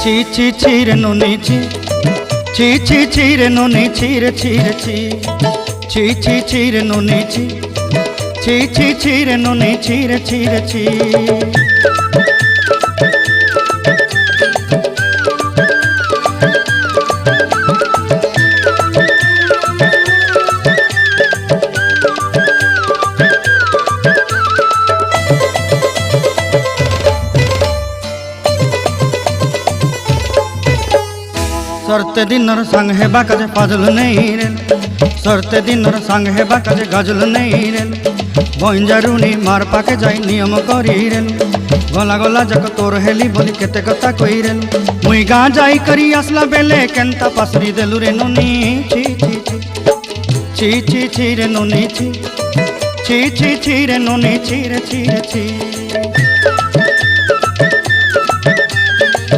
ছি ছি ছি রে নুনি ছি, ছি ছি ছি রে নুনি ছি রে ছি রে ছি, ছি ছি ছি রে নুনি ছি, ছি ছি ছি রে নুনি ছি রে ছি রে ছি। सरते दिनर संग हेबा काजे फाजल नहीं रेल, सरते दिनर संग हेबा काजे गाजल नहीं रेल, बंजारुनी मार पाके जाई नियम करी रेल, गला गला जक तोर हेली बोली केते कथा कई रेल, मुई गा जाई करी आसला बेले केंता पासरी देलु रे नुनी ची ची ची ची ची ची रे नुनी ची, ची ची ची रे नुनी ची रे ची रे ची।